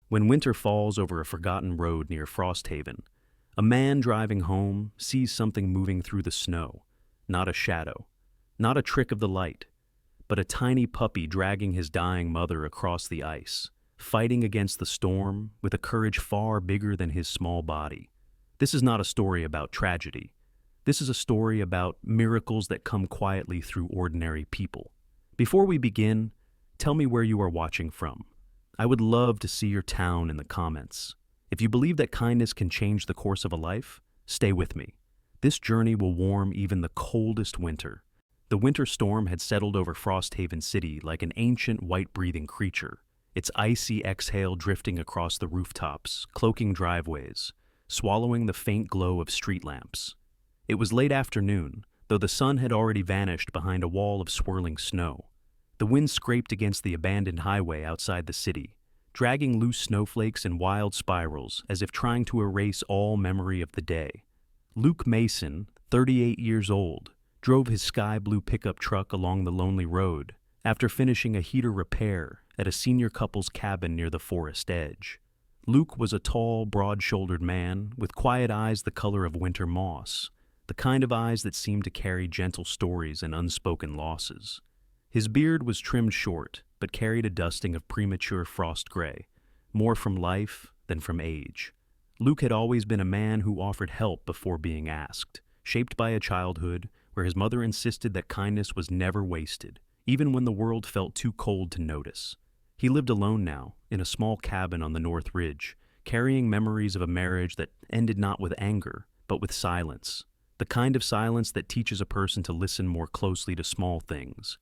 When winter falls over a forgotten road near Frosthaven, a man driving home sees something moving through the snow. Not a shadow, not a trick of the light, but a tiny puppy dragging his dying mother across the ice, fighting against the storm with a courage far bigger than his small body. This is not a story about tragedy. This is a story about miracles that come quietly through ordinary people. Before we begin, tell me where you are watching from. I would love to see your town in the comments. If you believe that kindness can change the course of a life, stay with me. This journey will warm even the coldest winter. The winter storm had settled over Frosthaven City like an ancient white-breathing creature, its icy exhale drifting across the rooftops, cloaking driveways, swallowing the faint glow of street lamps. It was late afternoon, though the sun had already vanished behind a wall of swirling snow. The wind scraped against the abandoned highway outside the city, dragging loose snowflakes in wild spirals as if trying to erase all memory of the day. Luke Mason, 38 years old, drove his sky-blue pickup truck along the lonely road after finishing a heater repair at a senior couple's cabin near the forest edge. Luke was a tall, broad-shouldered man with quiet eyes the color of winter moss, the kind of eyes that seemed to carry gentle stories and unspoken losses. His beard was trimmed short, but carried a dusting of premature frost gray, more from life than from age. Luke had always been a man who offered help before being asked, shaped by a childhood where his mother insisted that kindness was never wasted, even when the world felt too cold to notice. He lived alone now, in a small cabin on the North Ridge, carrying memories of a marriage that ended not with anger, but with silence, the kind of silence that teaches a person to listen more closely to small things.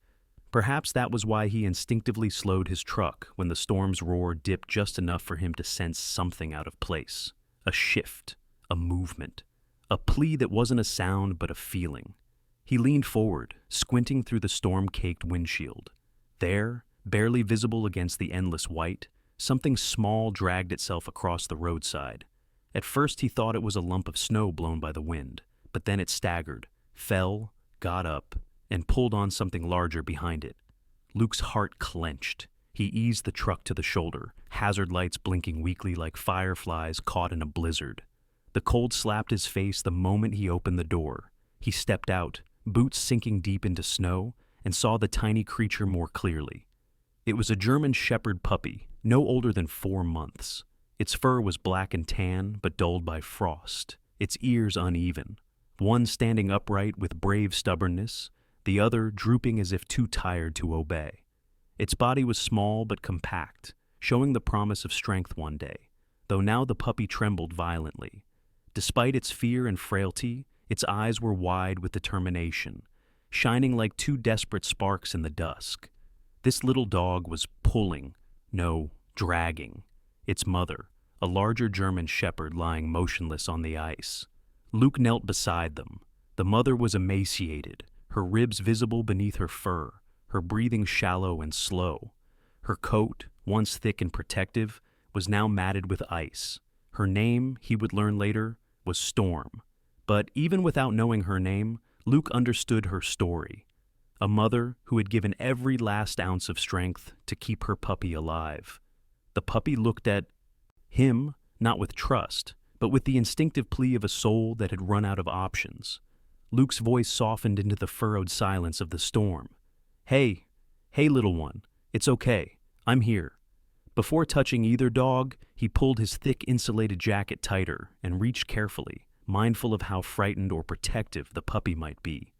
Perhaps that was why he instinctively slowed his truck when the storm's roar dipped just enough for him to sense something out of place. A shift, a movement, a plea that wasn't a sound but a feeling. He leaned forward, squinting through the storm-caked windshield. There, barely visible against the endless white, something small dragged itself across the roadside. At first he thought it was a lump of snow blown by the wind, but then it staggered, fell, got up, and pulled on something larger behind it. Luke's heart clenched. He eased the truck to the shoulder, hazard lights blinking weakly like fireflies caught in a blizzard. The cold slapped his face the moment he opened the door. He stepped out, boots sinking deep into snow, and saw the tiny creature more clearly. It was a German shepherd puppy, no older than 4 months. Its fur was black and tan, but dulled by frost, its ears uneven, one standing upright with brave stubbornness, the other drooping as if too tired to obey. Its body was small but compact, showing the promise of strength one day, though now the puppy trembled violently. Despite its fear and frailty, its eyes were wide with determination, shining like 2 desperate sparks in the dusk. This little dog was pulling, no, dragging, its mother, a larger German shepherd lying motionless on the ice. Luke knelt beside them. The mother was emaciated, her ribs visible beneath her fur, her breathing shallow and slow. Her coat, once thick and protective, was now matted with ice. Her name, he would learn later, was Storm. But even without knowing her name, Luke understood her story. A mother who had given every last ounce of strength to keep her puppy alive. The puppy looked at him, not with trust, but with the instinctive plea of a soul that had run out of options. Luke's voice softened into the furrowed silence of the storm. Hey, little one, it's okay, I'm here." Before touching either dog, he pulled his thick insulated jacket tighter and reached carefully, mindful of how frightened or protective the puppy might be.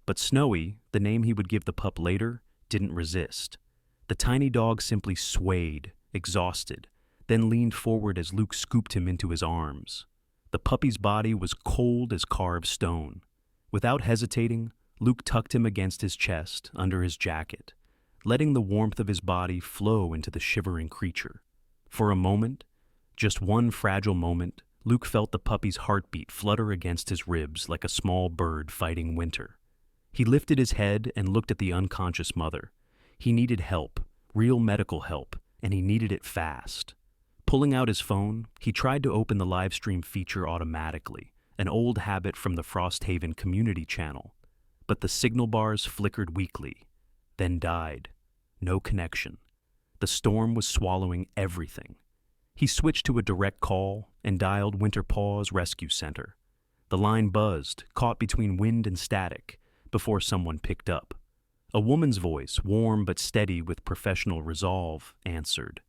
But Snowy, the name he would give the pup later, didn't resist. The tiny dog simply swayed, exhausted, then leaned forward as Luke scooped him into his arms. The puppy's body was cold as carved stone. Without hesitating, Luke tucked him against his chest, under his jacket, letting the warmth of his body flow into the shivering creature. For a moment, just one fragile moment, Luke felt the puppy's heartbeat flutter against his ribs like a small bird fighting winter. He lifted his head and looked at the unconscious mother. He needed help, real medical help, and he needed it fast. Pulling out his phone, he tried to open the live stream feature automatically, an old habit from the Frosthaven community channel. But the signal bars flickered weakly, then died. No connection. The storm was swallowing everything. He switched to a direct call and dialed Winter Paws Rescue Center. The line buzzed, caught between wind and static, before someone picked up. A woman's voice, warm but steady with professional resolve, answered.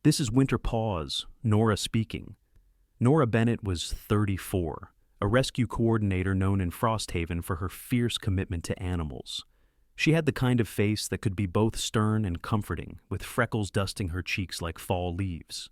"This is Winter Paws, Nora speaking." Nora Bennett was 34, a rescue coordinator known in Frosthaven for her fierce commitment to animals. She had the kind of face that could be both stern and comforting, with freckles dusting her cheeks like fall leaves.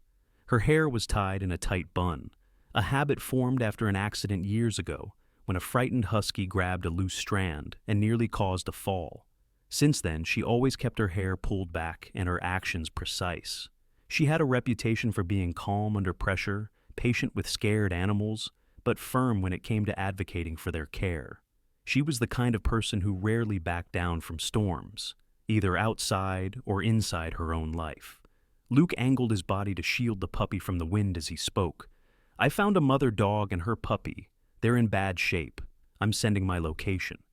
Her hair was tied in a tight bun, a habit formed after an accident years ago when a frightened husky grabbed a loose strand and nearly caused a fall. Since then, she always kept her hair pulled back and her actions precise. She had a reputation for being calm under pressure, patient with scared animals, but firm when it came to advocating for their care. She was the kind of person who rarely backed down from storms, either outside or inside her own life. Luke angled his body to shield the puppy from the wind as he spoke. "I found a mother dog and her puppy. They're in bad shape. I'm sending my location."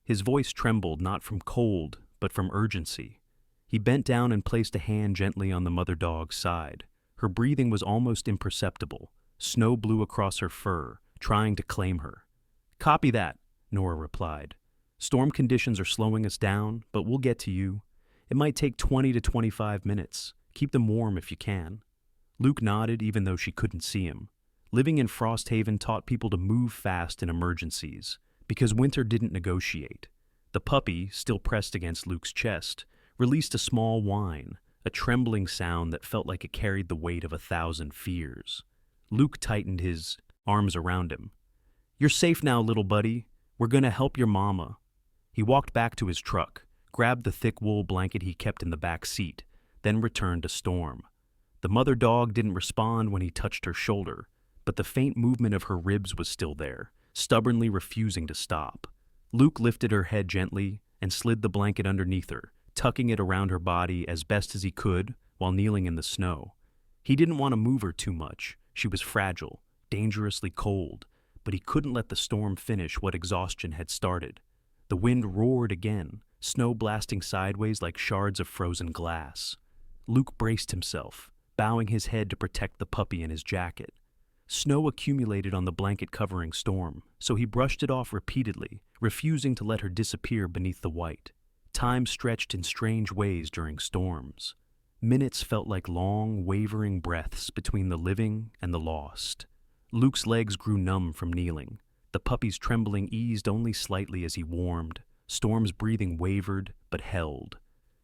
His voice trembled not from cold, but from urgency. He bent down and placed a hand gently on the mother dog's side. Her breathing was almost imperceptible. Snow blew across her fur, trying to claim her. "Copy that," Nora replied. "Storm conditions are slowing us down, but we'll get to you. It might take 20 to 25 minutes. Keep them warm if you can." Luke nodded even though she couldn't see him. Living in Frosthaven taught people to move fast in emergencies, because winter didn't negotiate. The puppy, still pressed against Luke's chest, released a small whine, a trembling sound that felt like it carried the weight of 1,000 fears. Luke tightened his arms around him. "You're safe now, little buddy. We're gonna help your mama." He walked back to his truck, grabbed the thick wool blanket he kept in the back seat, then returned to Storm. The mother dog didn't respond when he touched her shoulder, but the faint movement of her ribs was still there, stubbornly refusing to stop. Luke lifted her head gently and slid the blanket underneath her, tucking it around her body as best as he could while kneeling in the snow. He didn't want to move her too much. She was fragile, dangerously cold, but he couldn't let the storm finish what exhaustion had started. The wind roared again, snow blasting sideways like shards of frozen glass. Luke braced himself, bowing his head to protect the puppy in his jacket. Snow accumulated on the blanket covering Storm, so he brushed it off repeatedly, refusing to let her disappear beneath the white. Time stretched in strange ways during storms. Minutes felt like long, wavering breaths between the living and the lost. Luke's legs grew numb from kneeling. The puppy's trembling eased only slightly as he warmed. Storm's breathing wavered, but held.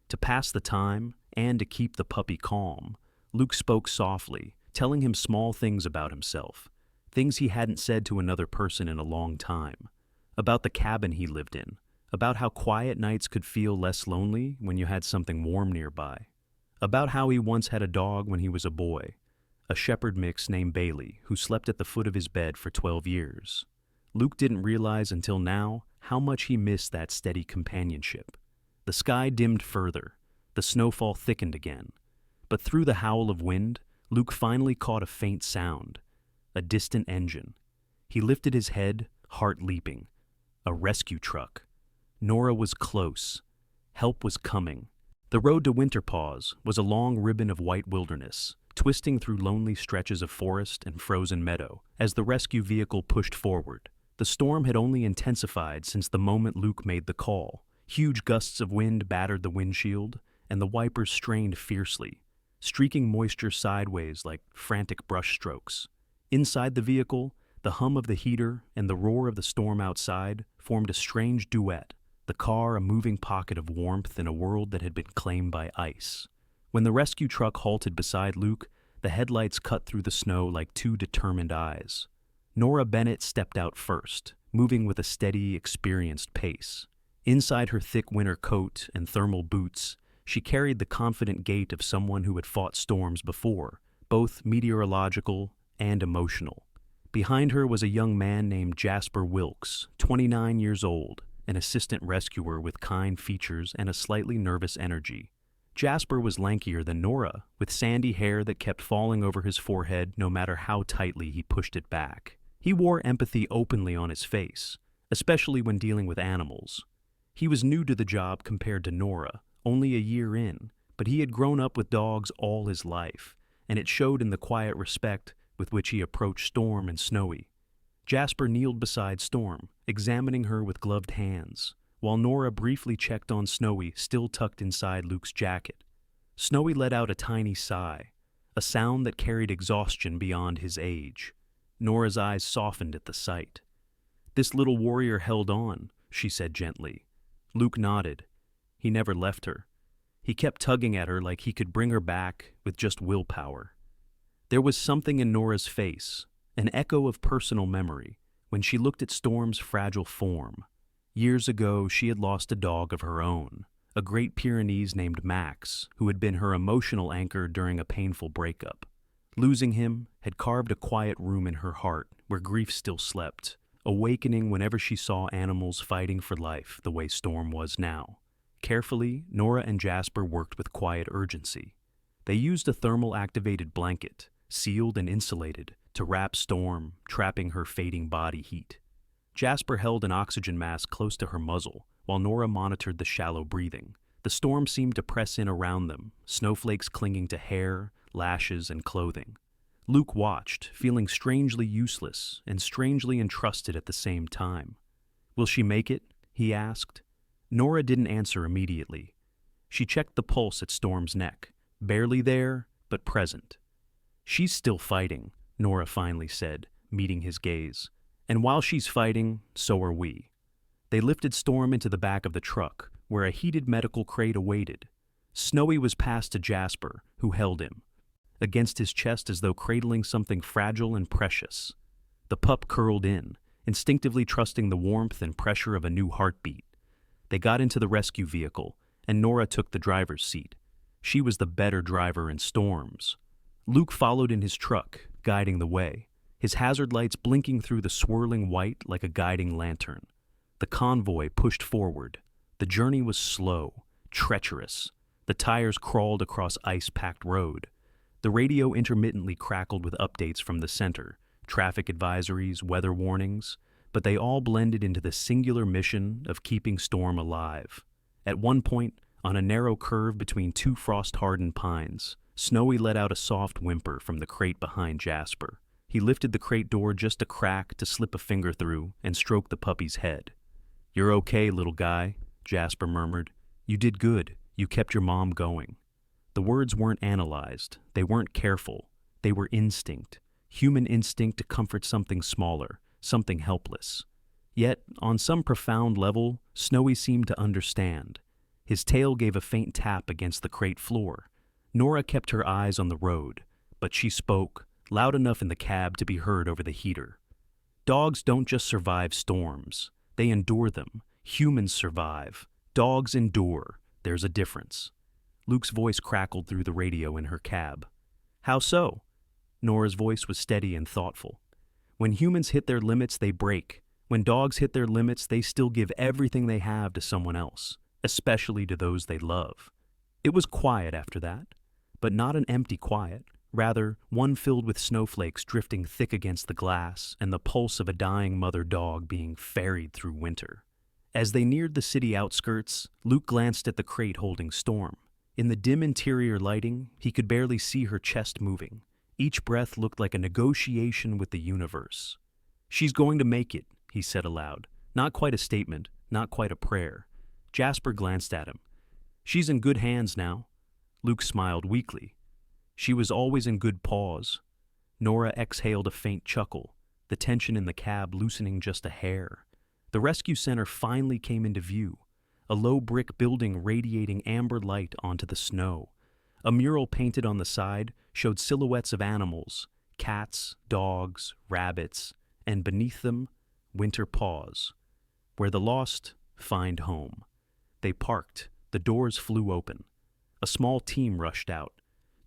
To pass the time, and to keep the puppy calm, Luke spoke softly, telling him small things about himself, things he hadn't said to another person in a long time, about the cabin he lived in, about how quiet nights could feel less lonely when you had something warm nearby, about how he once had a dog when he was a boy, a shepherd mix named Bailey, who slept at the foot of his bed for 12 years. Luke didn't realize until now how much he missed that steady companionship. The sky dimmed further, the snowfall thickened again, but through the howl of wind, Luke finally caught a faint sound, a distant engine. He lifted his head, heart leaping. A rescue truck. Nora was close. Help was coming. The road to Winter Paws was a long ribbon of white wilderness, twisting through lonely stretches of forest and frozen meadow as the rescue vehicle pushed forward. The storm had only intensified since the moment Luke made the call. Huge gusts of wind battered the windshield, and the wipers strained fiercely, streaking moisture sideways like frantic brushstrokes. Inside the vehicle, the hum of the heater and the roar of the storm outside formed a strange duet, the car a moving pocket of warmth in a world that had been claimed by ice. When the rescue truck halted beside Luke, the headlights cut through the snow like two determined eyes. Nora Bennett stepped out first, moving with a steady, experienced pace. Inside her thick winter coat and thermal boots, she carried the confident gait of someone who had fought storms before, both meteorological and emotional. Behind her was a young man named Jasper Wilkes, 29 years old, an assistant rescuer with kind features and a slightly nervous energy. Jasper was lankier than Nora, with sandy hair that kept falling over his forehead no matter how tightly he pushed it back. He wore empathy openly on his face, especially when dealing with animals. He was new to the job compared to Nora, only a year in, but he had grown up with dogs all his life, and it showed in the quiet respect with which he approached Storm and Snowy. Jasper kneeled beside Storm, examining her with gloved hands, while Nora briefly checked on Snowy, still tucked inside Luke's jacket. Snowy let out a tiny sigh, a sound that carried exhaustion beyond his age. Nora's eyes softened at the sight. "This little warrior held on," she said gently. Luke nodded. He never left her. He kept tugging at her like he could bring her back with just willpower. There was something in Nora's face, an echo of personal memory, when she looked at Storm's fragile form. Years ago, she had lost a dog of her own, a Great Pyrenees named Max, who had been her emotional anchor during a painful breakup. Losing him had carved a quiet room in her heart where grief still slept, awakening whenever she saw animals fighting for life the way Storm was now. Carefully, Nora and Jasper worked with quiet urgency. They used a thermal-activated blanket, sealed and insulated, to wrap Storm, trapping her fading body heat. Jasper held an oxygen mask close to her muzzle, while Nora monitored the shallow breathing. The storm seemed to press in around them, snowflakes clinging to hair, lashes, and clothing. Luke watched, feeling strangely useless and strangely entrusted at the same time. "Will she make it?" he asked. Nora didn't answer immediately. She checked the pulse at Storm's neck, barely there, but present. "She's still fighting," Nora finally said, meeting his gaze. "And while she's fighting, so are we." They lifted Storm into the back of the truck, where a heated medical crate awaited. Snowy was passed to Jasper, who held him, against his chest as though cradling something fragile and precious. The pup curled in, instinctively trusting the warmth and pressure of a new heartbeat. They got into the rescue vehicle, and Nora took the driver's seat. She was the better driver in storms. Luke followed in his truck, guiding the way, his hazard lights blinking through the swirling white like a guiding lantern. The convoy pushed forward. The journey was slow, treacherous. The tires crawled across ice-packed road. The radio intermittently crackled with updates from the center, traffic advisories, weather warnings, but they all blended into the singular mission of keeping Storm alive. At one point, on a narrow curve between two frost-hardened pines, Snowy let out a soft whimper from the crate behind Jasper. He lifted the crate door just a crack to slip a finger through and stroke the puppy's head. "You're okay, little guy," Jasper murmured. "You did good. You kept your mom going." The words weren't analyzed. They weren't careful. They were instinct. Human instinct to comfort something smaller, something helpless. Yet, on some profound level, Snowy seemed to understand. His tail gave a faint tap against the crate floor. Nora kept her eyes on the road, but she spoke, loud enough in the cab to be heard over the heater. "Dogs don't just survive storms. They endure them. Humans survive. Dogs endure. There's a difference." Luke's voice crackled through the radio in her cab. "How so?" Nora's voice was steady and thoughtful. "When humans hit their limits, they break. When dogs hit their limits, they still give everything they have to someone else, especially to those they love." It was quiet after that, but not an empty quiet. Rather, one filled with snowflakes drifting thick against the glass and the pulse of a dying mother dog being ferried through winter. As they neared the city outskirts, Luke glanced at the crate holding Storm. In the dim interior lighting, he could barely see her chest moving. Each breath looked like a negotiation with the universe. "She's going to make it," he said aloud. Not quite a statement, not quite a prayer. Jasper glanced at him. "She's in good hands now." Luke smiled weakly. "She was always in good paws." Nora exhaled a faint chuckle, the tension in the cab loosening just a hair. The rescue center finally came into view, a low brick building radiating amber light onto the snow. A mural painted on the side showed silhouettes of animals, cats, dogs, rabbits, and beneath them, winter paws. Where the lost find home. They parked. The doors flew open. A small team rushed out.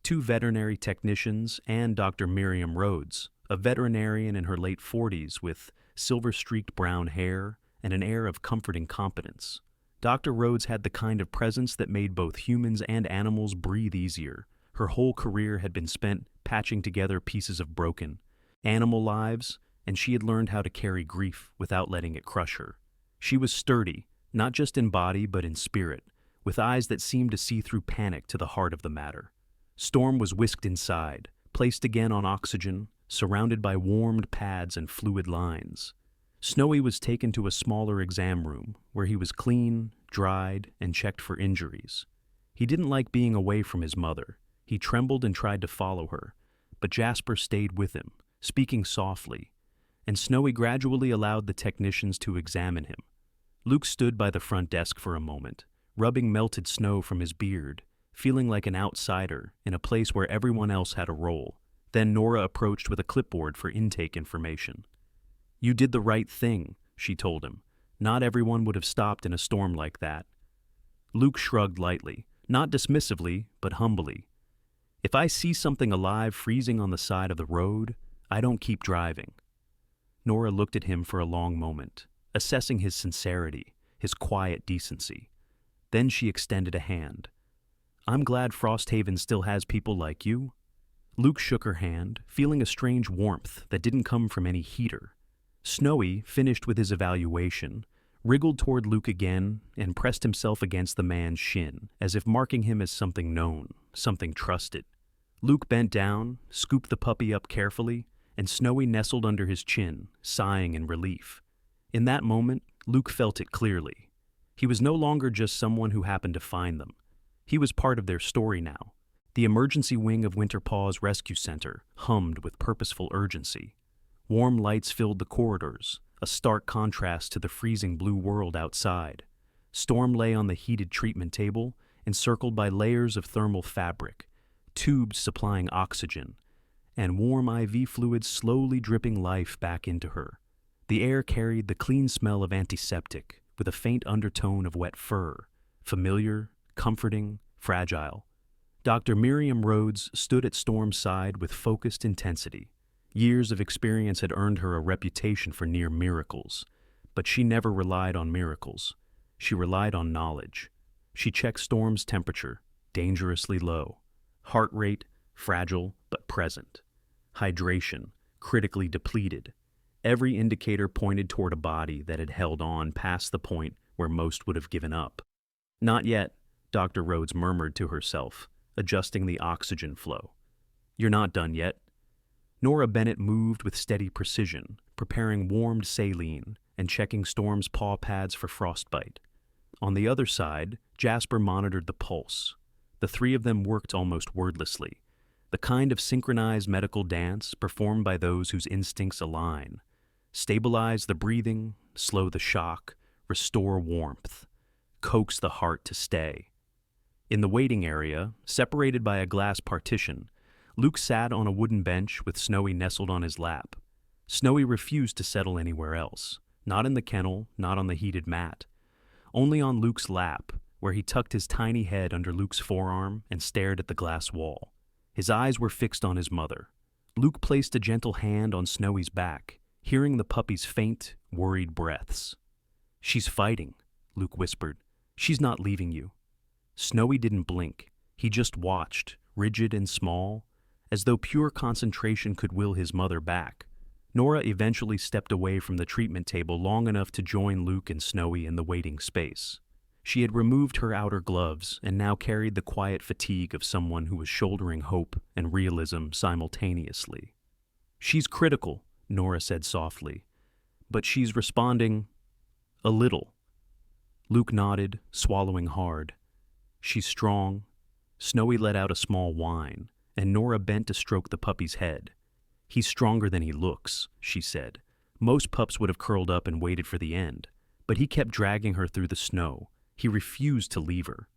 2 veterinary technicians and Dr. Miriam Rhodes, a veterinarian in her late 40s with silver-streaked brown hair and an air of comforting competence. Dr. Rhodes had the kind of presence that made both humans and animals breathe easier. Her whole career had been spent patching together pieces of broken animal lives, and she had learned how to carry grief without letting it crush her. She was sturdy, not just in body but in spirit, with eyes that seemed to see through panic to the heart of the matter. Storm was whisked inside, placed again on oxygen, surrounded by warmed pads and fluid lines. Snowy was taken to a smaller exam room, where he was clean, dried, and checked for injuries. He didn't like being away from his mother. He trembled and tried to follow her, but Jasper stayed with him, speaking softly, and Snowy gradually allowed the technicians to examine him. Luke stood by the front desk for a moment, rubbing melted snow from his beard, feeling like an outsider in a place where everyone else had a role. Then Nora approached with a clipboard for intake information. "You did the right thing," she told him. "Not everyone would have stopped in a storm like that." Luke shrugged lightly, not dismissively, but humbly. "If I see something alive freezing on the side of the road, I don't keep driving." Nora looked at him for a long moment, assessing his sincerity, his quiet decency. Then she extended a hand. "I'm glad Frosthaven still has people like you." Luke shook her hand, feeling a strange warmth that didn't come from any heater. Snowy, finished with his evaluation, wriggled toward Luke again and pressed himself against the man's shin, as if marking him as something known, something trusted. Luke bent down, scooped the puppy up carefully, and Snowy nestled under his chin, sighing in relief. In that moment, Luke felt it clearly. He was no longer just someone who happened to find them. He was part of their story now. The emergency wing of Winterpaw's rescue center hummed with purposeful urgency. Warm lights filled the corridors, a stark contrast to the freezing blue world outside. Storm lay on the heated treatment table, encircled by layers of thermal fabric, tubes supplying oxygen, and warm IV fluid slowly dripping life back into her. The air carried the clean smell of antiseptic, with a faint undertone of wet fur, familiar, comforting, fragile. Dr. Miriam Rhodes stood at Storm's side with focused intensity. Years of experience had earned her a reputation for near miracles, but she never relied on miracles. She relied on knowledge. She checked Storm's temperature, dangerously low. Heart rate, fragile but present. Hydration, critically depleted. Every indicator pointed toward a body that had held on past the point where most would have given up. "Not yet," Dr. Rhodes murmured to herself, adjusting the oxygen flow. "You're not done yet." Nora Bennett moved with steady precision, preparing warmed saline and checking Storm's paw pads for frostbite. On the other side, Jasper monitored the pulse. The three of them worked almost wordlessly, the kind of synchronized medical dance performed by those whose instincts align. Stabilize the breathing, slow the shock, restore warmth, coax the heart to stay. In the waiting area, separated by a glass partition, Luke sat on a wooden bench with Snowy nestled on his lap. Snowy refused to settle anywhere else, not in the kennel, not on the heated mat. Only on Luke's lap, where he tucked his tiny head under Luke's forearm and stared at the glass wall. His eyes were fixed on his mother. Luke placed a gentle hand on Snowy's back, hearing the puppy's faint, worried breaths. "She's fighting," Luke whispered. "She's not leaving you." Snowy didn't blink. He just watched, rigid and small, as though pure concentration could will his mother back. Nora eventually stepped away from the treatment table long enough to join Luke and Snowy in the waiting space. She had removed her outer gloves and now carried the quiet fatigue of someone who was shouldering hope and realism simultaneously. "She's critical," Nora said softly, "but she's responding a little." Luke nodded, swallowing hard. "She's strong." Snowy let out a small whine, and Nora bent to stroke the puppy's head. "He's stronger than he looks," she said. Most pups would have curled up and waited for the end, but he kept dragging her through the snow. He refused to leave her.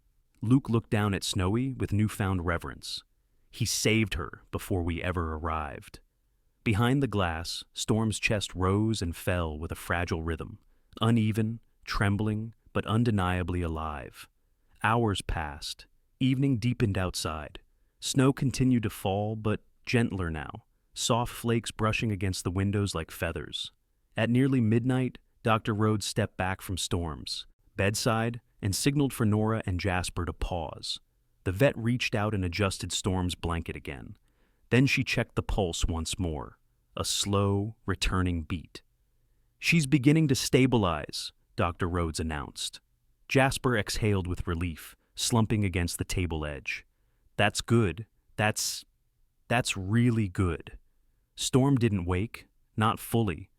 Luke looked down at Snowy with newfound reverence. He saved her before we ever arrived. Behind the glass, Storm's chest rose and fell with a fragile rhythm, uneven, trembling, but undeniably alive. Hours passed. Evening deepened outside. Snow continued to fall, but gentler now, soft flakes brushing against the windows like feathers. At nearly midnight, Dr. Rhodes stepped back from Storm's bedside and signaled for Nora and Jasper to pause. The vet reached out and adjusted Storm's blanket again. Then she checked the pulse once more, a slow, returning beat. "She's beginning to stabilize," Dr. Rhodes announced. Jasper exhaled with relief, slumping against the table edge. "That's good," That's really good. Storm didn't wake, not fully,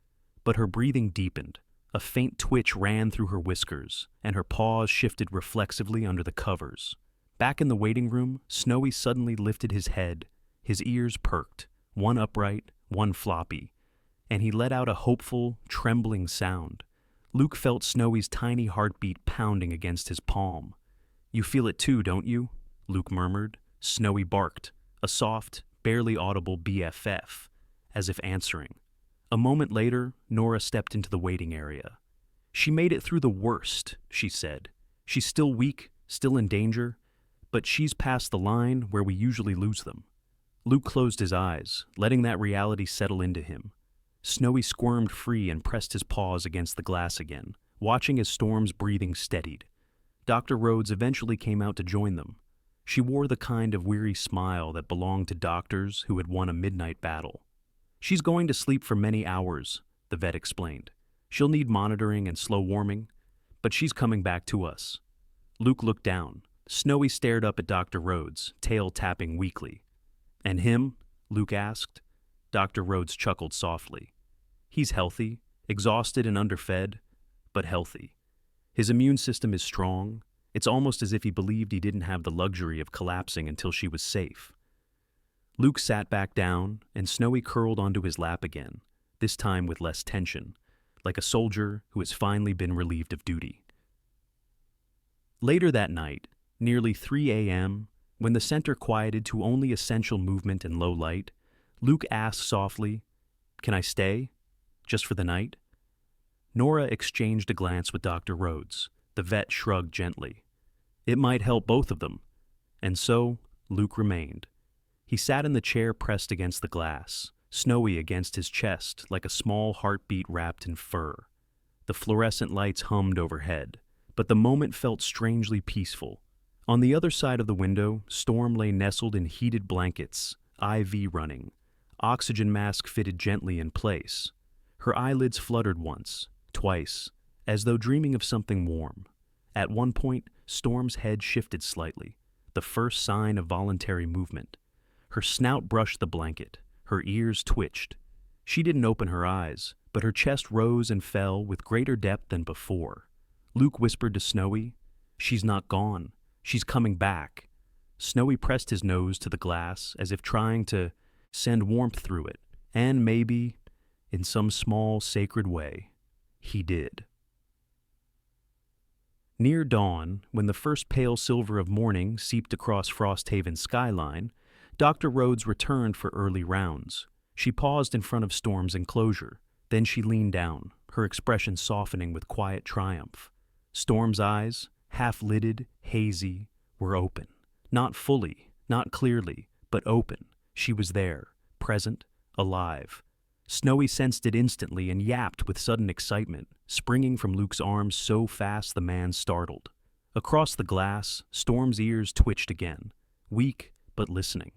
but her breathing deepened. A faint twitch ran through her whiskers, and her paws shifted reflexively under the covers. Back in the waiting room, Snowy suddenly lifted his head, his ears perked, one upright, one floppy, and he let out a hopeful, trembling sound. Luke felt Snowy's tiny heartbeat pounding against his palm. "You feel it too, don't you?" Luke murmured. Snowy barked, a soft, barely audible BFF, as if answering. A moment later, Nora stepped into the waiting area. "She made it through the worst," she said. "She's still weak, still in danger, but she's past the line where we usually lose them." Luke closed his eyes, letting that reality settle into him. Snowy squirmed free and pressed his paws against the glass again, watching as Storm's breathing steadied. Dr. Rhodes eventually came out to join them. She wore the kind of weary smile that belonged to doctors who had won a midnight battle. "She's going to sleep for many hours," the vet explained. "She'll need monitoring and slow warming, but she's coming back to us." Luke looked down. Snowy stared up at Dr. Rhodes, tail tapping weakly. "And him?" Luke asked. Dr. Rhodes chuckled softly. "He's healthy, exhausted and underfed, but healthy. His immune system is strong. It's almost as if he believed he didn't have the luxury of collapsing until she was safe." Luke sat back down, and Snowy curled onto his lap again, this time with less tension, like a soldier who has finally been relieved of duty. Later that night, nearly 3 a.m., when the center quieted to only essential movement and low light, Luke asked softly, "Can I stay? Just for the night?" Nora exchanged a glance with Dr. Rhodes. The vet shrugged gently. It might help both of them. And so, Luke remained. He sat in the chair pressed against the glass, Snowy against his chest like a small heartbeat wrapped in fur. The fluorescent lights hummed overhead, but the moment felt strangely peaceful. On the other side of the window, Storm lay nestled in heated blankets, IV running, oxygen mask fitted gently in place. Her eyelids fluttered once, twice, as though dreaming of something warm. At one point, Storm's head shifted slightly, the first sign of voluntary movement. Her snout brushed the blanket, her ears twitched. She didn't open her eyes, but her chest rose and fell with greater depth than before. Luke whispered to Snowy, "She's not gone. She's coming back." Snowy pressed his nose to the glass as if trying to send warmth through it, and maybe, in some small, sacred way, he did. Near dawn, when the first pale silver of morning seeped across Frosthaven's skyline, Dr. Rhodes returned for early rounds. She paused in front of Storm's enclosure. Then she leaned down, her expression softening with quiet triumph. Storm's eyes, half-lidded, hazy, were open. Not fully, not clearly, but open. She was there, present, alive. Snowy sensed it instantly and yapped with sudden excitement, springing from Luke's arms so fast the man startled. Across the glass, Storm's ears twitched again, weak but listening.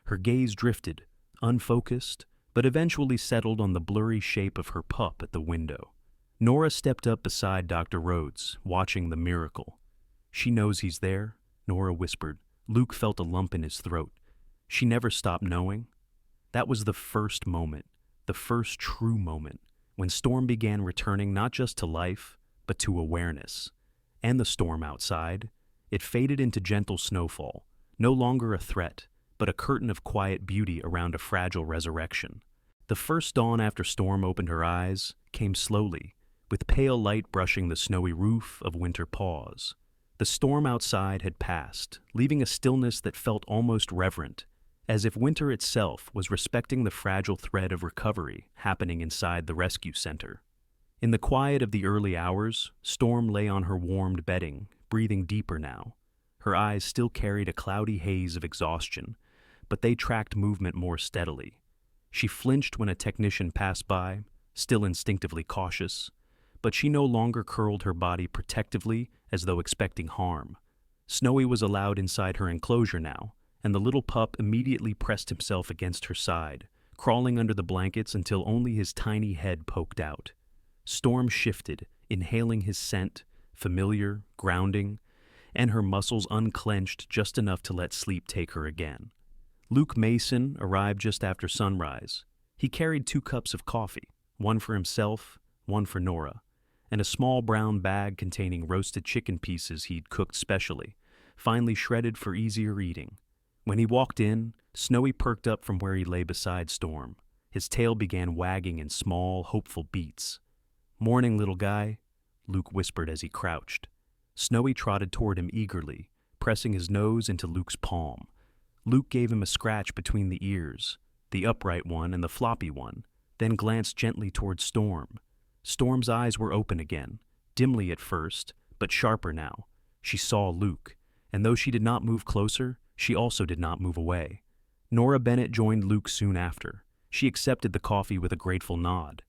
Her gaze drifted, unfocused, but eventually settled on the blurry shape of her pup at the window. Nora stepped up beside Dr. Rhodes, watching the miracle. "She knows he's there," Nora whispered. Luke felt a lump in his throat. She never stopped knowing. That was the first moment, the first true moment, when Storm began returning not just to life, but to awareness. And the storm outside, it faded into gentle snowfall, no longer a threat, but a curtain of quiet beauty around a fragile resurrection. The first dawn after Storm opened her eyes came slowly, with pale light brushing the snowy roof of Winter Paws. The storm outside had passed, leaving a stillness that felt almost reverent, as if winter itself was respecting the fragile thread of recovery happening inside the rescue center. In the quiet of the early hours, Storm lay on her warmed bedding, breathing deeper now. Her eyes still carried a cloudy haze of exhaustion, but they tracked movement more steadily. She flinched when a technician passed by, still instinctively cautious, but she no longer curled her body protectively as though expecting harm. Snowy was allowed inside her enclosure now, and the little pup immediately pressed himself against her side, crawling under the blankets until only his tiny head poked out. Storm shifted, inhaling his scent, familiar, grounding, and her muscles unclenched just enough to let sleep take her again. Luke Mason arrived just after sunrise. He carried 2 cups of coffee, one for himself, one for Nora, and a small brown bag containing roasted chicken pieces he'd cooked specially, finely shredded for easier eating. When he walked in, Snowy perked up from where he lay beside Storm. His tail began wagging in small, hopeful beats. "Morning, little guy," Luke whispered as he crouched. Snowy trotted toward him eagerly, pressing his nose into Luke's palm. Luke gave him a scratch between the ears, the upright one and the floppy one, then glanced gently toward Storm. Storm's eyes were open again, dimly at first, but sharper now. She saw Luke, and though she did not move closer, she also did not move away. Nora Bennett joined Luke soon after. She accepted the coffee with a grateful nod.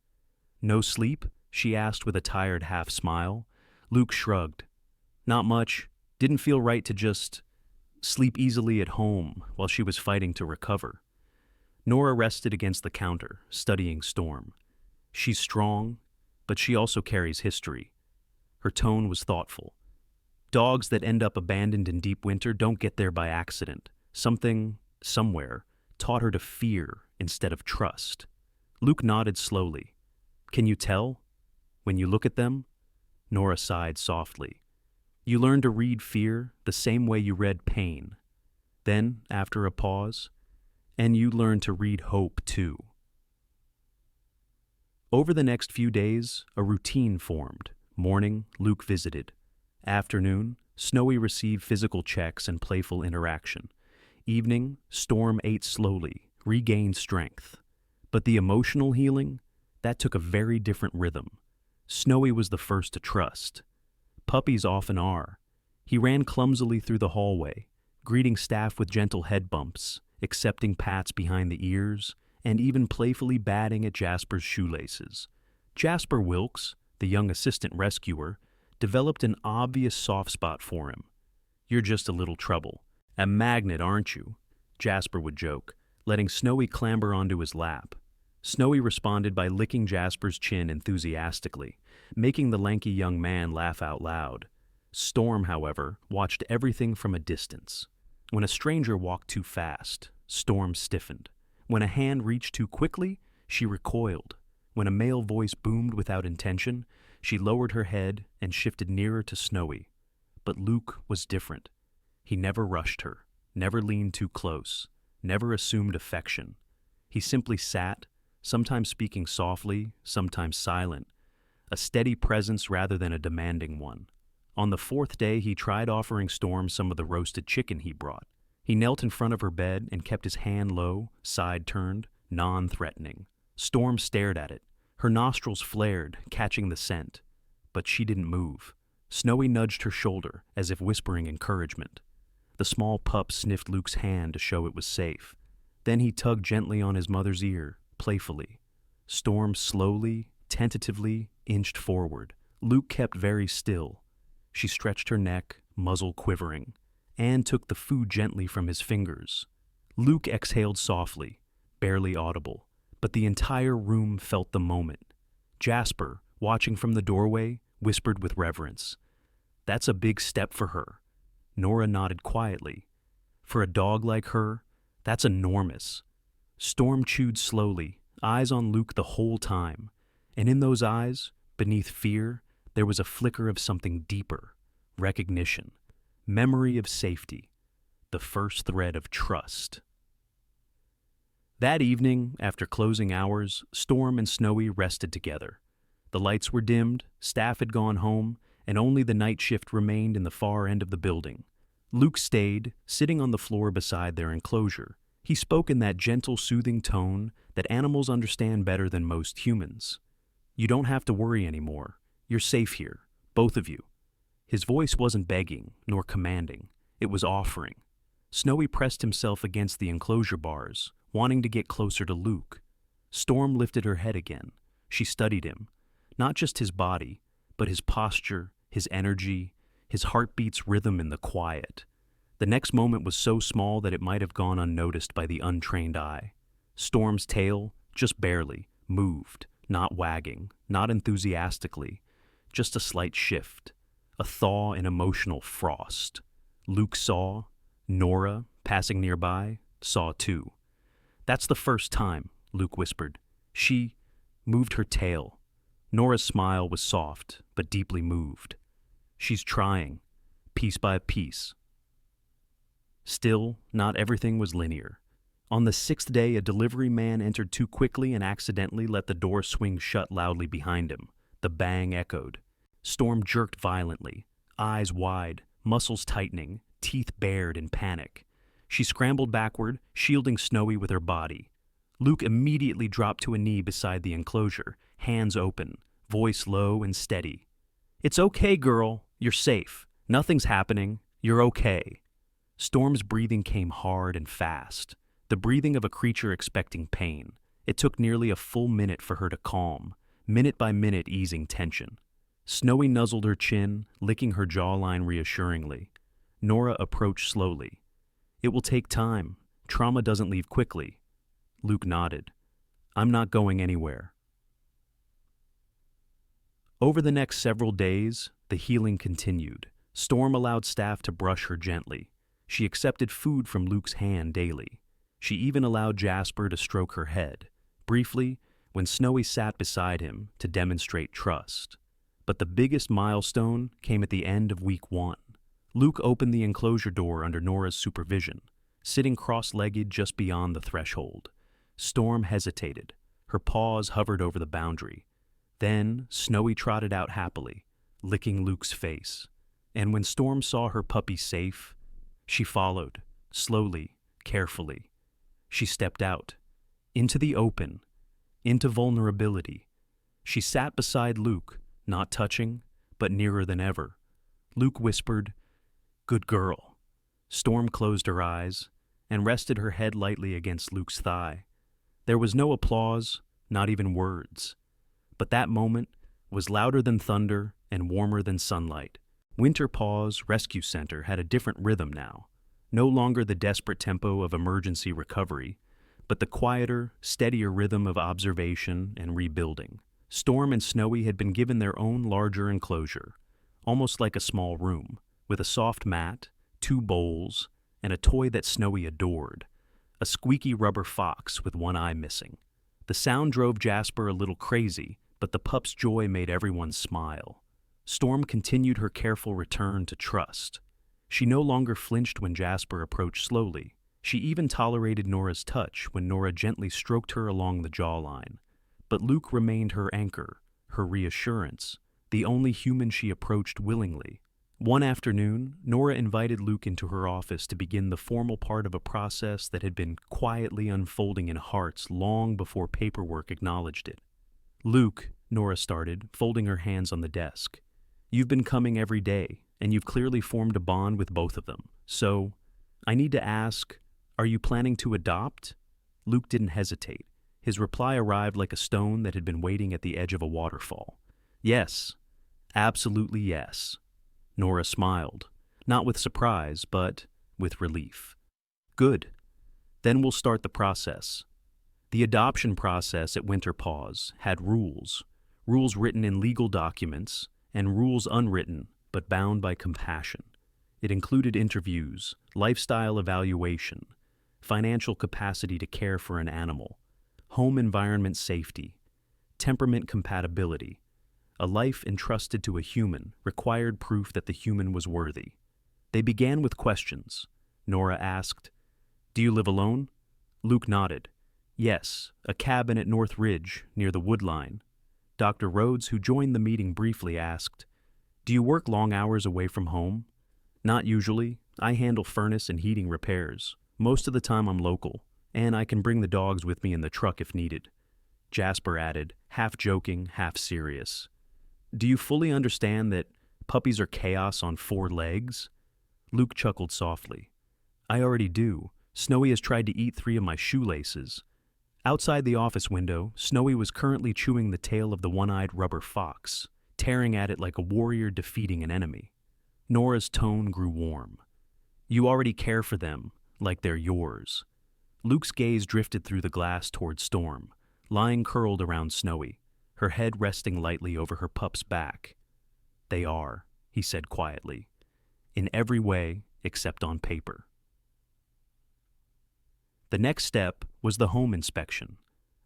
"No sleep?" she asked with a tired half-smile. Luke shrugged. "Not much. Didn't feel right to just sleep easily at home while she was fighting to recover." Nora rested against the counter, studying Storm. "She's strong, but she also carries history." Her tone was thoughtful. "Dogs that end up abandoned in deep winter don't get there by accident. Something, somewhere, taught her to fear instead of trust." Luke nodded slowly. "Can you tell? When you look at them?" Nora sighed softly. "You learn to read fear the same way you read pain." Then, after a pause, "And you learn to read hope, too." Over the next few days, a routine formed. Morning, Luke visited. Afternoon, Snowy received physical checks and playful interaction. Evening, Storm ate slowly, regained strength. But the emotional healing, that took a very different rhythm. Snowy was the first to trust. Puppies often are. He ran clumsily through the hallway, greeting staff with gentle head bumps, accepting pats behind the ears, and even playfully batting at Jasper's shoelaces. Jasper Wilkes, the young assistant rescuer, developed an obvious soft spot for him. "You're just a little trouble. A magnet, aren't you?" Jasper would joke, letting Snowy clamber onto his lap. Snowy responded by licking Jasper's chin enthusiastically, making the lanky young man laugh out loud. Storm, however, watched everything from a distance. When a stranger walked too fast, Storm stiffened. When a hand reached too quickly, she recoiled. When a male voice boomed without intention, she lowered her head and shifted nearer to Snowy. But Luke was different. He never rushed her, never leaned too close, never assumed affection. He simply sat, sometimes speaking softly, sometimes silent, a steady presence rather than a demanding one. On the 4th day, he tried offering Storm some of the roasted chicken he brought. He knelt in front of her bed and kept his hand low, side-turned, non-threatening. Storm stared at it. Her nostrils flared, catching the scent. But she didn't move. Snowy nudged her shoulder, as if whispering encouragement. The small pup sniffed Luke's hand to show it was safe. Then he tugged gently on his mother's ear, playfully. Storm slowly, tentatively, inched forward. Luke kept very still. She stretched her neck, muzzle quivering, and took the food gently from his fingers. Luke exhaled softly, barely audible, but the entire room felt the moment. Jasper, watching from the doorway, whispered with reverence, "That's a big step for her." Nora nodded quietly. "For a dog like her, that's enormous." Storm chewed slowly, eyes on Luke the whole time, and in those eyes, beneath fear, there was a flicker of something deeper, recognition, memory of safety, the first thread of trust. That evening, after closing hours, Storm and Snowy rested together. The lights were dimmed, staff had gone home, and only the night shift remained in the far end of the building. Luke stayed, sitting on the floor beside their enclosure. He spoke in that gentle, soothing tone that animals understand better than most humans. "You don't have to worry anymore. You're safe here, both of you." His voice wasn't begging, nor commanding. It was offering. Snowy pressed himself against the enclosure bars, wanting to get closer to Luke. Storm lifted her head again. She studied him. Not just his body, but his posture, his energy, his heartbeat's rhythm in the quiet. The next moment was so small that it might have gone unnoticed by the untrained eye. Storm's tail, just barely, moved, not wagging, not enthusiastically, just a slight shift, a thaw in emotional frost. Luke saw Nora, passing nearby, saw too. That's the first time, Luke whispered. She moved her tail. Nora's smile was soft, but deeply moved. She's trying, piece by piece. Still, not everything was linear. On the sixth day, a delivery man entered too quickly and accidentally let the door swing shut loudly behind him. The bang echoed. Storm jerked violently, eyes wide, muscles tightening, teeth bared in panic. She scrambled backward, shielding Snowy with her body. Luke immediately dropped to a knee beside the enclosure, hands open, voice low and steady. "It's okay, girl. You're safe. Nothing's happening. You're okay." Storm's breathing came hard and fast, the breathing of a creature expecting pain. It took nearly a full minute for her to calm, minute by minute easing tension. Snowy nuzzled her chin, licking her jawline reassuringly. Nora approached slowly. "It will take time. Trauma doesn't leave quickly." Luke nodded. "I'm not going anywhere." Over the next several days, the healing continued. Storm allowed staff to brush her gently. She accepted food from Luke's hand daily. She even allowed Jasper to stroke her head, briefly, when Snowy sat beside him to demonstrate trust. But the biggest milestone came at the end of week 1. Luke opened the enclosure door under Nora's supervision, sitting cross-legged just beyond the threshold. Storm hesitated. Her paws hovered over the boundary. Then Snowy trotted out happily, licking Luke's face. And when Storm saw her puppy safe, she followed, slowly, carefully. She stepped out, into the open, into vulnerability. She sat beside Luke, not touching, but nearer than ever. Luke whispered, "Good girl." Storm closed her eyes and rested her head lightly against Luke's thigh. There was no applause, not even words. But that moment was louder than thunder and warmer than sunlight. Winter Paws Rescue Center had a different rhythm now. No longer the desperate tempo of emergency recovery, but the quieter, steadier rhythm of observation and rebuilding. Storm and Snowy had been given their own larger enclosure, almost like a small room, with a soft mat, 2 bowls, and a toy that Snowy adored, a squeaky rubber fox with one eye missing. The sound drove Jasper a little crazy, but the pup's joy made everyone smile. Storm continued her careful return to trust. She no longer flinched when Jasper approached slowly. She even tolerated Nora's touch when Nora gently stroked her along the jawline. But Luke remained her anchor, her reassurance, the only human she approached willingly. One afternoon, Nora invited Luke into her office to begin the formal part of a process that had been quietly unfolding in hearts long before paperwork acknowledged it. "Luke," Nora started, folding her hands on the desk, "you've been coming every day, and you've clearly formed a bond with both of them. So, I need to ask, are you planning to adopt?" Luke didn't hesitate. His reply arrived like a stone that had been waiting at the edge of a waterfall. "Yes, absolutely yes." Nora smiled, not with surprise, but with relief. "Good. Then we'll start the process." The adoption process at Winter Paws had rules written in legal documents, and rules unwritten but bound by compassion. It included interviews, lifestyle evaluation, financial capacity to care for an animal, home environment safety, temperament compatibility. A life entrusted to a human required proof that the human was worthy. They began with questions. Nora asked, "Do you live alone?" Luke nodded. "Yes, a cabin at North Ridge, near the wood line." Dr. Rhodes, who joined the meeting briefly, asked, "Do you work long hours away from home?" "Not usually. I handle furnace and heating repairs. Most of the time I'm local, and I can bring the dogs with me in the truck if needed." Jasper added, half joking, half serious, "Do you fully understand that puppies are chaos on 4 legs?" Luke chuckled softly. "I already do. Snowy has tried to eat 3 of my shoelaces." Outside the office window, Snowy was currently chewing the tail of the one-eyed rubber fox, tearing at it like a warrior defeating an enemy. Nora's tone grew warm. "You already care for them, like they're yours." Luke's gaze drifted through the glass toward Storm, lying curled around Snowy, her head resting lightly over her pup's back. "They are," he said quietly, "in every way except on paper." The next step was the home inspection.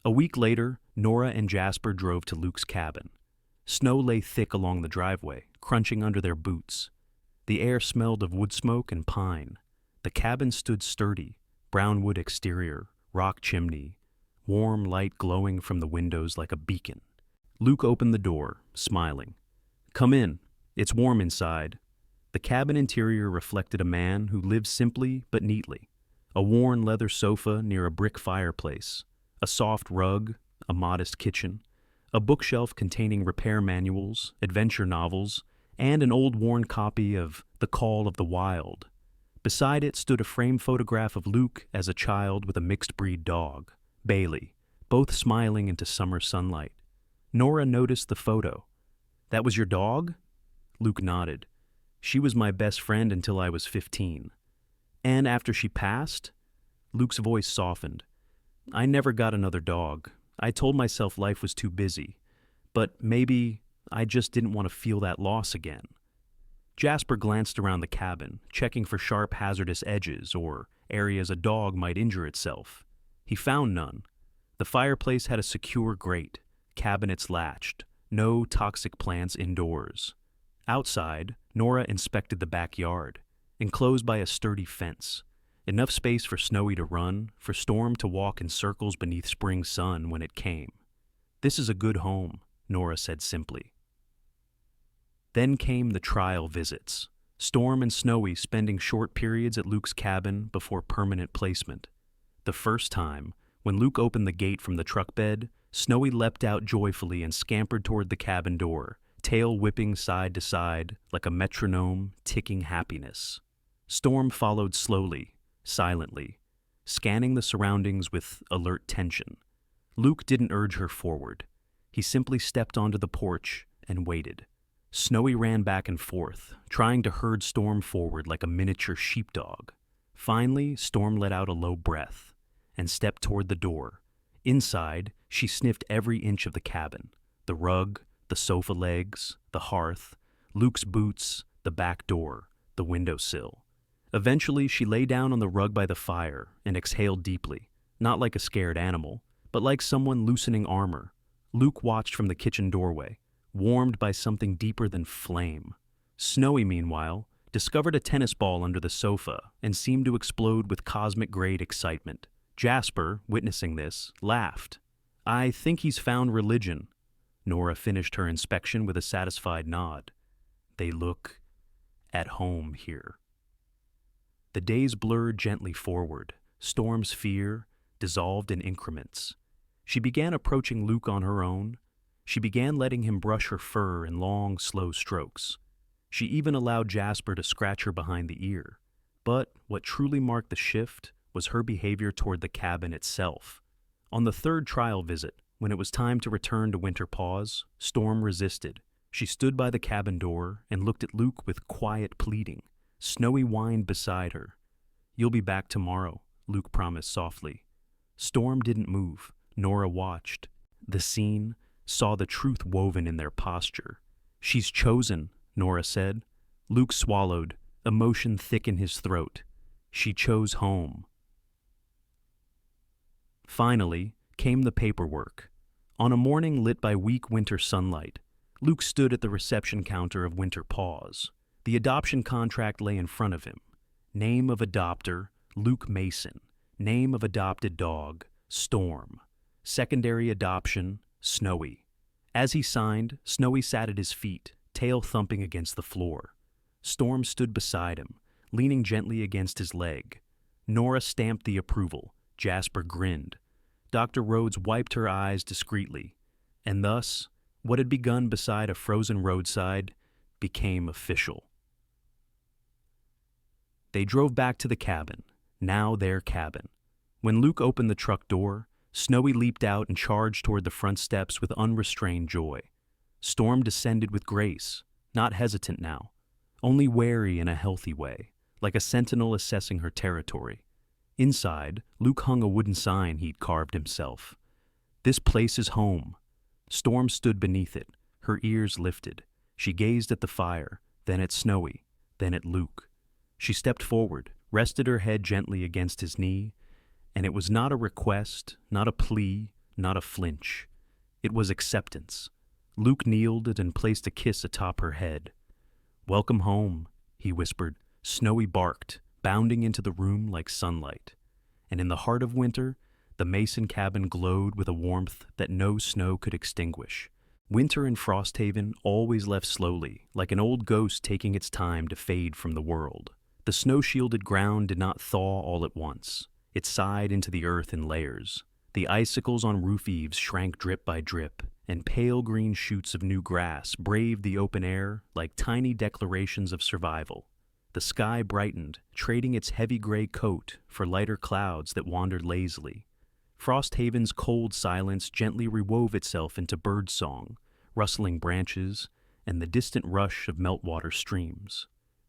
A week later, Nora and Jasper drove to Luke's cabin. Snow lay thick along the driveway, crunching under their boots. The air smelled of wood smoke and pine. The cabin stood sturdy, brown wood exterior, rock chimney, warm light glowing from the windows like a beacon. Luke opened the door, smiling. "Come in. It's warm inside." The cabin interior reflected a man who lived simply but neatly. A worn leather sofa near a brick fireplace, a soft rug, a modest kitchen, a bookshelf containing repair manuals, adventure novels, and an old worn copy of The Call of the Wild. Beside it stood a framed photograph of Luke as a child with a mixed-breed dog, Bailey, both smiling into summer sunlight. Nora noticed the photo. "That was your dog?" Luke nodded. "She was my best friend until I was 15. And after she passed?" Luke's voice softened. "I never got another dog. I told myself life was too busy. But maybe I just didn't want to feel that loss again." Jasper glanced around the cabin, checking for sharp, hazardous edges or areas a dog might injure itself. He found none. The fireplace had a secure grate, cabinets latched, no toxic plants indoors. Outside, Nora inspected the backyard, enclosed by a sturdy fence. Enough space for Snowy to run, for Storm to walk in circles beneath spring sun when it came. "This is a good home," Nora said simply. Then came the trial visits, Storm and Snowy spending short periods at Luke's cabin before permanent placement. The first time, when Luke opened the gate from the truck bed, Snowy leapt out joyfully and scampered toward the cabin door, tail whipping side to side like a metronome, ticking happiness. Storm followed slowly, silently, scanning the surroundings with alert tension. Luke didn't urge her forward. He simply stepped onto the porch and waited. Snowy ran back and forth, trying to herd Storm forward like a miniature sheepdog. Finally, Storm let out a low breath and stepped toward the door. Inside, she sniffed every inch of the cabin, the rug, the sofa legs, the hearth, Luke's boots, the back door, the windowsill. Eventually, she lay down on the rug by the fire and exhaled deeply, not like a scared animal, but like someone loosening armor. Luke watched from the kitchen doorway, warmed by something deeper than flame. Snowy, meanwhile, discovered a tennis ball under the sofa and seemed to explode with cosmic-grade excitement. Jasper, witnessing this, laughed. "I think he's found religion." Nora finished her inspection with a satisfied nod. "They look at home here." The days blurred gently forward. Storm's fear dissolved in increments. She began approaching Luke on her own. She began letting him brush her fur in long, slow strokes. She even allowed Jasper to scratch her behind the ear. But what truly marked the shift was her behavior toward the cabin itself. On the third trial visit, when it was time to return to winter pause, Storm resisted. She stood by the cabin door and looked at Luke with quiet pleading. Snowy whined beside her. "You'll be back tomorrow," Luke promised softly. Storm didn't move. Nora watched. The scene saw the truth woven in their posture. "She's chosen," Nora said. Luke swallowed, emotion thick in his throat. She chose home. Finally came the paperwork. On a morning lit by weak winter sunlight, Luke stood at the reception counter of Winter Pause. The adoption contract lay in front of him. Name of adopter, Luke Mason. Name of adopted dog, Storm. Secondary adoption, Snowy. As he signed, Snowy sat at his feet, tail thumping against the floor. Storm stood beside him, leaning gently against his leg. Nora stamped the approval. Jasper grinned. Dr. Rhodes wiped her eyes discreetly. And thus, what had begun beside a frozen roadside became official. They drove back to the cabin, now their cabin. When Luke opened the truck door, Snowy leaped out and charged toward the front steps with unrestrained joy. Storm descended with grace, not hesitant now, only wary in a healthy way, like a sentinel assessing her territory. Inside, Luke hung a wooden sign he'd carved himself. "This place is home." Storm stood beneath it, her ears lifted. She gazed at the fire, then at Snowy, then at Luke. She stepped forward, rested her head gently against his knee, And it was not a request, not a plea, not a flinch. It was acceptance. Luke kneeled and placed a kiss atop her head. "Welcome home," he whispered. Snowy barked, bounding into the room like sunlight. And in the heart of winter, the Mason cabin glowed with a warmth that no snow could extinguish. Winter in Frosthaven always left slowly, like an old ghost taking its time to fade from the world. The snow-shielded ground did not thaw all at once. It sighed into the earth in layers. The icicles on roof eaves shrank drip by drip, and pale green shoots of new grass braved the open air like tiny declarations of survival. The sky brightened, trading its heavy gray coat for lighter clouds that wandered lazily. Frosthaven's cold silence gently rewove itself into birdsong, rustling branches, and the distant rush of meltwater streams.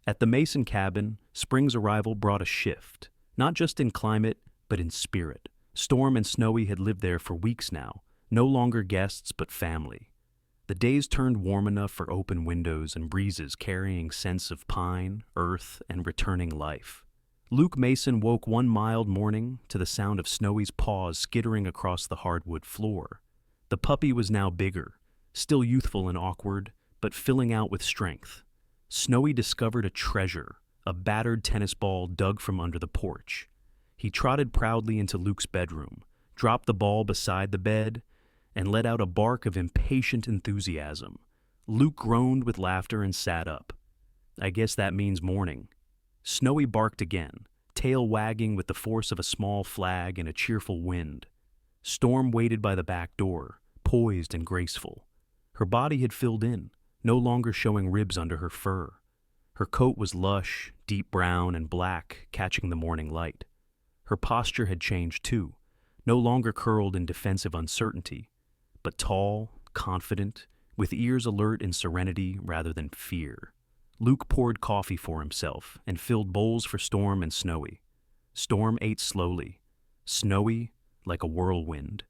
At the Mason cabin, spring's arrival brought a shift, not just in climate, but in spirit. Storm and Snowy had lived there for weeks now, no longer guests but family. The days turned warm enough for open windows and breezes carrying scents of pine, earth, and returning life. Luke Mason woke one mild morning to the sound of Snowy's paws skittering across the hardwood floor. The puppy was now bigger, still youthful and awkward, but filling out with strength. Snowy discovered a treasure, a battered tennis ball dug from under the porch. He trotted proudly into Luke's bedroom, dropped the ball beside the bed, and let out a bark of impatient enthusiasm. Luke groaned with laughter and sat up. "I guess that means morning." Snowy barked again, tail wagging with the force of a small flag in a cheerful wind. Storm waited by the back door, poised and graceful. Her body had filled in, no longer showing ribs under her fur. Her coat was lush, deep brown, and black, catching the morning light. Her posture had changed too, no longer curled in defensive uncertainty, but tall, confident, with ears alert in serenity rather than fear. Luke poured coffee for himself and filled bowls for Storm and Snowy. Storm ate slowly, Snowy like a whirlwind.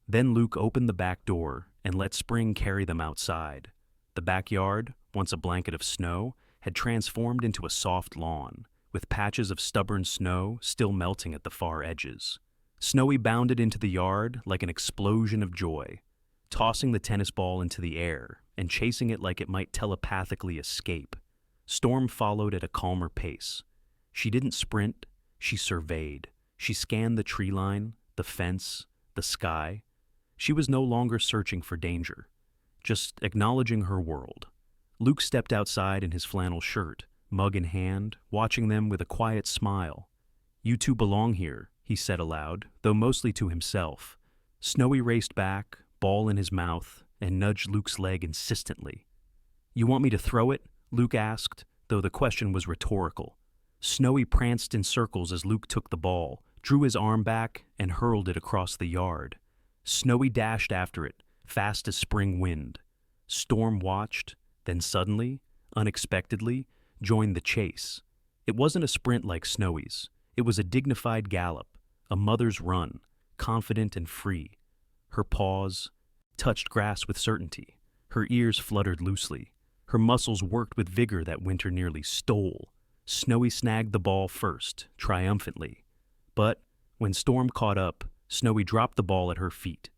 Then Luke opened the back door and let spring carry them outside. The backyard, once a blanket of snow, had transformed into a soft lawn, with patches of stubborn snow still melting at the far edges. Snowy bounded into the yard like an explosion of joy, tossing the tennis ball into the air and chasing it like it might telepathically escape. Storm followed at a calmer pace. She didn't sprint, she surveyed. She scanned the tree line, the fence, the sky. She was no longer searching for danger, just acknowledging her world. Luke stepped outside in his flannel shirt, mug in hand, watching them with a quiet smile. "You two belong here," he said aloud, though mostly to himself. Snowy raced back, ball in his mouth, and nudged Luke's leg insistently. "You want me to throw it?" Luke asked, though the question was rhetorical. Snowy pranced in circles as Luke took the ball, drew his arm back, and hurled it across the yard. Snowy dashed after it, fast as spring wind. Storm watched, then suddenly, unexpectedly, joined the chase. It wasn't a sprint like Snowy's. It was a dignified gallop, a mother's run, confident and free. Her paws touched grass with certainty. Her ears fluttered loosely. Her muscles worked with vigor that winter nearly stole. Snowy snagged the ball first, triumphantly. But when Storm caught up, Snowy dropped the ball at her feet.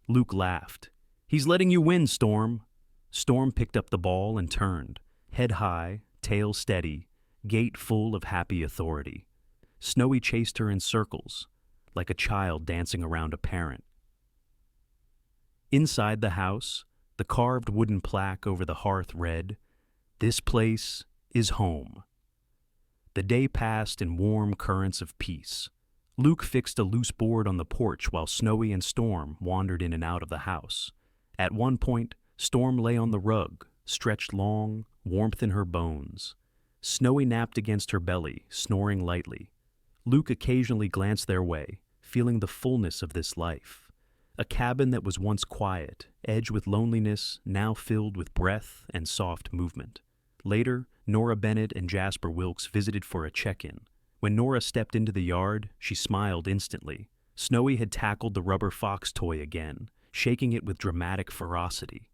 Luke laughed. "He's letting you win, Storm." Storm picked up the ball and turned, head high, tail steady, gait full of happy authority. Snowy chased her in circles, like a child dancing around a parent. Inside the house, the carved wooden plaque over the hearth read, "This place is home." The day passed in warm currents of peace. Luke fixed a loose board on the porch while Snowy and Storm wandered in and out of the house. At one point, Storm lay on the rug, stretched long, warmth in her bones. Snowy napped against her belly, snoring lightly. Luke occasionally glanced their way, feeling the fullness of this life. A cabin that was once quiet, edged with loneliness, now filled with breath and soft movement. Later, Nora Bennett and Jasper Wilkes visited for a check-in. When Nora stepped into the yard, she smiled instantly. Snowy had tackled the rubber fox toy again, shaking it with dramatic ferocity.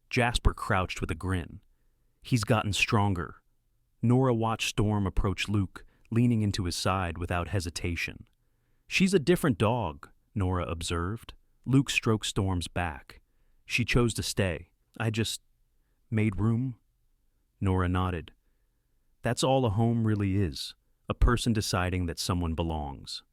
Jasper crouched with a grin. "He's gotten stronger." Nora watched Storm approach Luke, leaning into his side without hesitation. "She's a different dog," Nora observed. Luke stroked Storm's back. "She chose to stay. I just made room." Nora nodded. "That's all a home really is, a person deciding that someone belongs."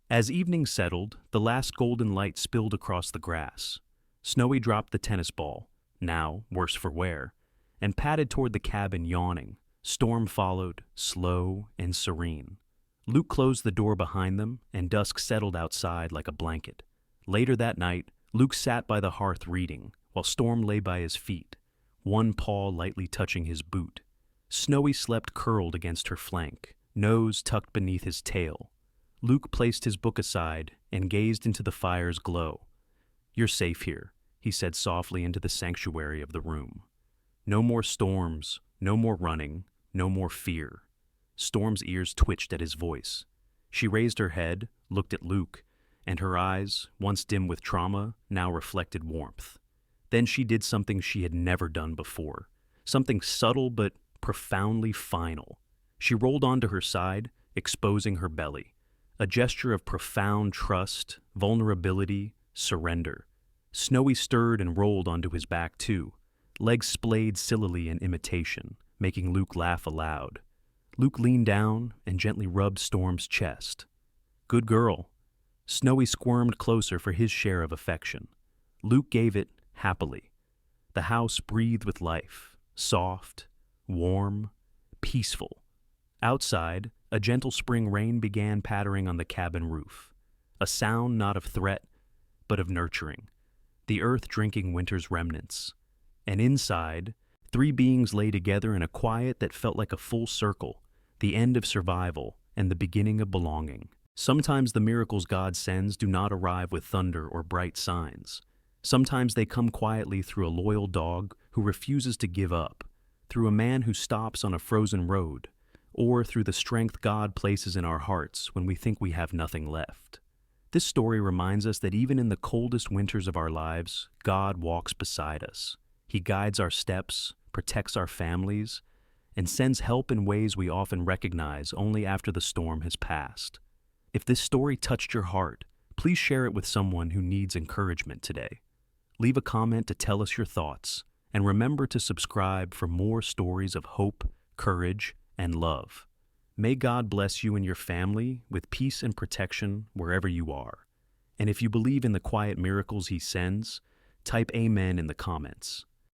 As evening settled, the last golden light spilled across the grass. Snowy dropped the tennis ball, now worse for wear, and padded toward the cabin yawning. Storm followed, slow and serene. Luke closed the door behind them, and dusk settled outside like a blanket. Later that night, Luke sat by the hearth reading, while Storm lay by his feet, one paw lightly touching his boot. Snowy slept curled against her flank, nose tucked beneath his tail. Luke placed his book aside and gazed into the fire's glow. "You're safe here," he said softly into the sanctuary of the room. "No more storms, no more running, no more fear." Storm's ears twitched at his voice. She raised her head, looked at Luke, and her eyes, once dim with trauma, now reflected warmth. Then she did something she had never done before, something subtle but profoundly final. She rolled onto her side, exposing her belly, a gesture of profound trust, vulnerability, surrender. Snowy stirred and rolled onto his back too, legs splayed sillily in imitation, making Luke laugh aloud. Luke leaned down and gently rubbed Storm's chest. "Good girl." Snowy squirmed closer for his share of affection. Luke gave it happily. The house breathed with life, soft, warm, peaceful. Outside, a gentle spring rain began pattering on the cabin roof, a sound not of threat, but of nurturing, the earth drinking winter's remnants. And inside, three beings lay together in a quiet that felt like a full circle, the end of survival and the beginning of belonging. Sometimes the miracles God sends do not arrive with thunder or bright signs. Sometimes they come quietly through a loyal dog who refuses to give up, through a man who stops on a frozen road, or through the strength God places in our hearts when we think we have nothing left. This story reminds us that even in the coldest winters of our lives, God walks beside us. He guides our steps, protects our families, and sends help in ways we often recognize only after the storm has passed. If this story touched your heart, please share it with someone who needs encouragement today. Leave a comment to tell us your thoughts, and remember to subscribe for more stories of hope, courage, and love. May God bless you and your family with peace and protection wherever you are. And if you believe in the quiet miracles He sends, type Amen in the comments.